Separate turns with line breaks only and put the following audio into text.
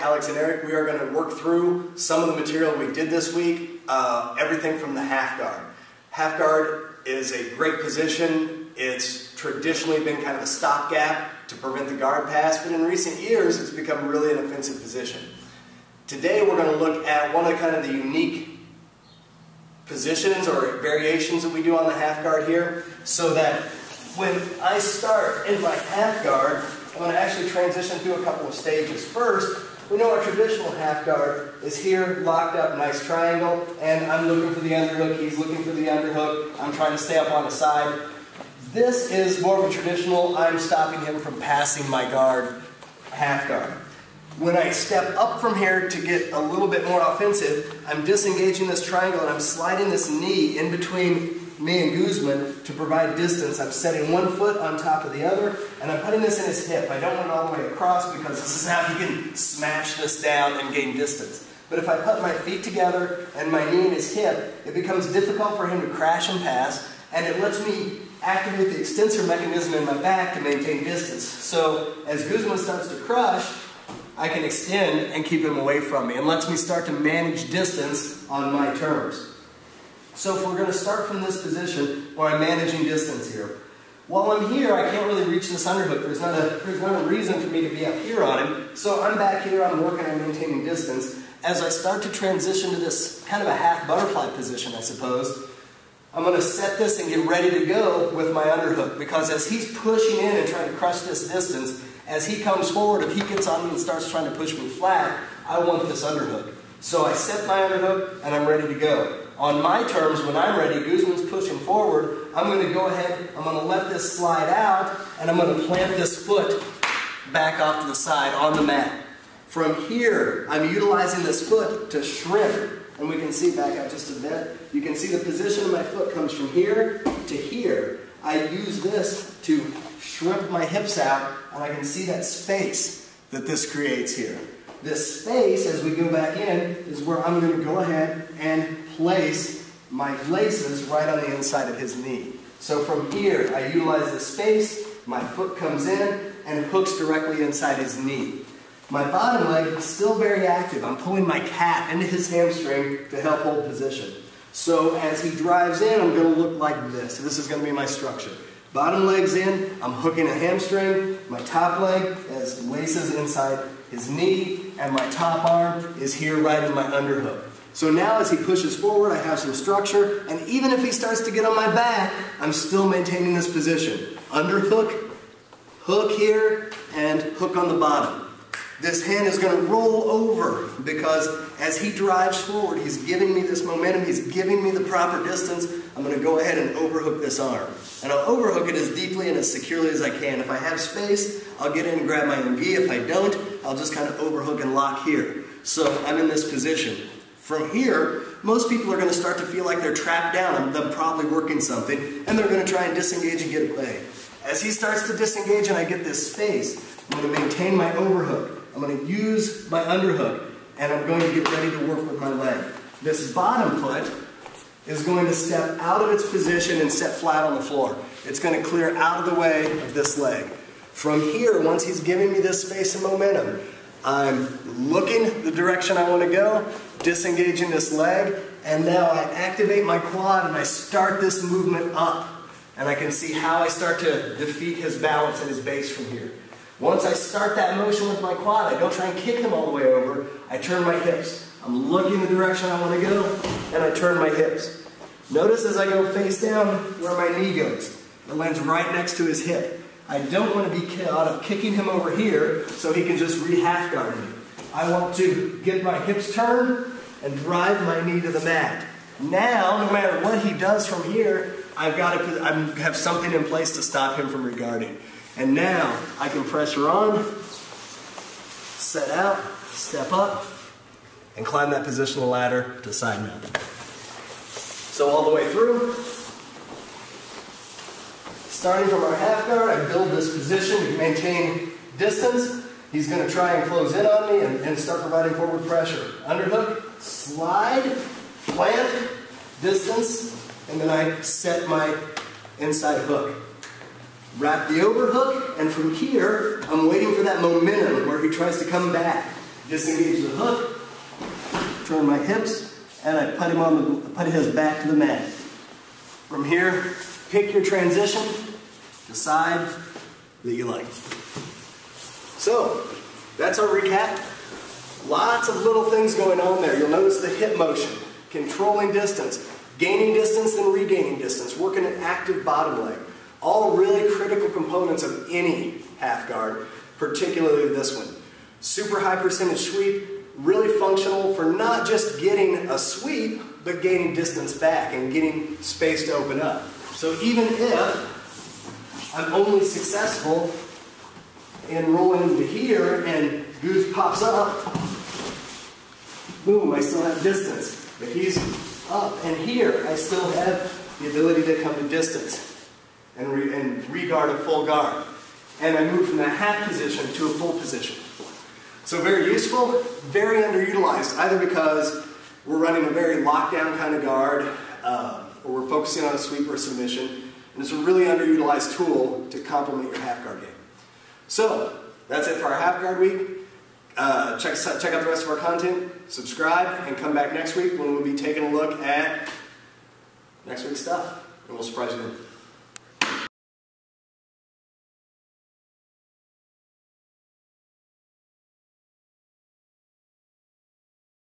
Alex and Eric. We are going to work through some of the material we did this week, everything from the half guard. Half guard is a great position. It's traditionally been kind of a stopgap to prevent the guard pass, but in recent years it's become really an offensive position. Today we're going to look at one of the unique positions or variations that we do on the half guard here, so that when I start in my half guard, I'm going to actually transition through a couple of stages. First, we know our traditional half guard is here, locked up, nice triangle, and I'm looking for the underhook, he's looking for the underhook, I'm trying to stay up on the side. This is more of a traditional, I'm stopping him from passing my guard, half guard. When I step up from here to get a little bit more offensive, I'm disengaging this triangle and I'm sliding this knee in between me and Guzman to provide distance. I'm setting one foot on top of the other, and I'm putting this in his hip. I don't want it all the way across because this is how he can smash this down and gain distance. But if I put my feet together and my knee in his hip, it becomes difficult for him to crash and pass, and it lets me activate the extensor mechanism in my back to maintain distance. So as Guzman starts to crush, I can extend and keep him away from me, and lets me start to manage distance on my terms. So if we're going to start from this position where I'm managing distance here, while I'm here I can't really reach this underhook. There's not a reason for me to be up here on him, so I'm back here, I'm working on maintaining distance. As I start to transition to this kind of a half butterfly position, I suppose, I'm going to set this and get ready to go with my underhook, because as he's pushing in and trying to crush this distance, as he comes forward, if he gets on me and starts trying to push me flat, I want this underhook. So I set my underhook and I'm ready to go. On my terms, when I'm ready, Guzman's pushing forward, I'm going to go ahead, I'm going to let this slide out, and I'm going to plant this foot back off to the side on the mat. From here, I'm utilizing this foot to shrimp. And we can see, back out just a bit, you can see the position of my foot comes from here to here. I use this to shrimp my hips out, and I can see that space that this creates here. This space, as we go back in, is where I'm going to go ahead and place my laces right on the inside of his knee. So from here, I utilize this space, my foot comes in and hooks directly inside his knee. My bottom leg is still very active. I'm pulling my calf into his hamstring to help hold position. So as he drives in, I'm going to look like this. So this is going to be my structure. Bottom leg's in, I'm hooking a hamstring. My top leg has laces inside his knee, and my top arm is here right in my underhook. So now as he pushes forward, I have some structure, and even if he starts to get on my back, I'm still maintaining this position. Underhook, hook here, and hook on the bottom. This hand is going to roll over because as he drives forward, he's giving me this momentum, he's giving me the proper distance. I'm going to go ahead and overhook this arm. And I'll overhook it as deeply and as securely as I can. If I have space, I'll get in and grab my MG. If I don't, I'll just kind of overhook and lock here. So I'm in this position. From here, most people are going to start to feel like they're trapped down. They're probably working something, and they're going to try and disengage and get away. As he starts to disengage and I get this space, I'm going to maintain my overhook. I'm going to use my underhook, and I'm going to get ready to work with my leg. This bottom foot is going to step out of its position and set flat on the floor. It's going to clear out of the way of this leg. From here, once he's giving me this space and momentum, I'm looking the direction I want to go, disengaging this leg, and now I activate my quad and I start this movement up. And I can see how I start to defeat his balance and his base from here. Once I start that motion with my quad, I don't try and kick him all the way over. I turn my hips. I'm looking the direction I want to go, and I turn my hips. Notice as I go face down where my knee goes. It lands right next to his hip. I don't want to be caught of kicking him over here so he can just re-half guard me. I want to get my hips turned and drive my knee to the mat. Now, no matter what he does from here, I have something in place to stop him from regarding. And now I can pressure on, set out, step up, and climb that positional ladder to side mount. So all the way through, starting from our half guard, I build this position to maintain distance. He's going to try and close in on me and start providing forward pressure. Underhook, slide, plant, distance, and then I set my inside hook. Wrap the overhook, and from here, I'm waiting for that momentum where he tries to come back. disengage the hook, turn my hips, and I put his back to the mat. From here, pick your transition, decide that you like. So, that's our recap. Lots of little things going on there. You'll notice the hip motion, controlling distance, gaining distance, then regaining distance, working an active bottom leg. All really critical components of any half guard, particularly this one. Super high percentage sweep, really functional for not just getting a sweep, but gaining distance back and getting space to open up. So even if I'm only successful in rolling into here and Goose pops up, boom, I still have distance. If he's up and here, I still have the ability to come to distance and re-guard a full guard. And I move from that half position to a full position. So very useful, very underutilized, either because we're running a very lockdown kind of guard, or we're focusing on a sweep or a submission, and it's a really underutilized tool to complement your half guard game. So, that's it for our half guard week. Check out the rest of our content, subscribe, and come back next week when we'll be taking a look at next week's stuff, and we'll surprise you then.